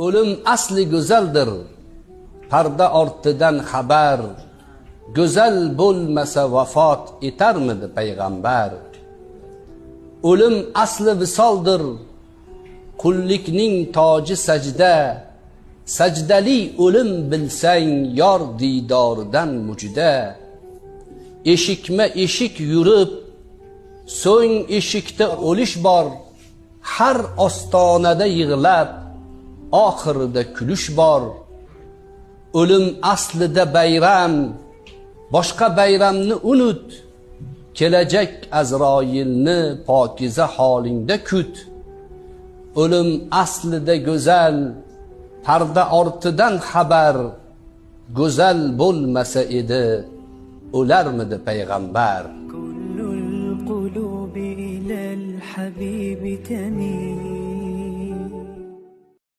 O'lim asli go'zaldir, parda ortidan xabar. Go'zal bo'lmasa vafot etarmidi payg'ambar? O'lim asli visoldir, qullikning toji sajda. Sajdali o'lim bilsang yor diydoridan mujda. Eshikma eshik yurib, so'ng eshikda o'lish bor. Har ostonada yig'lab, oxirida kulish bor. O'lim aslida bayram, boshqa bayramni unut. Kelajak Azroilni pokiza holingda kut. O'lim aslida go'zal, parda ortidan xabar. Go'zal bo'lmasa edi, o'larmidi payg'ambar? Kullul qulubi ilal habibi tamil.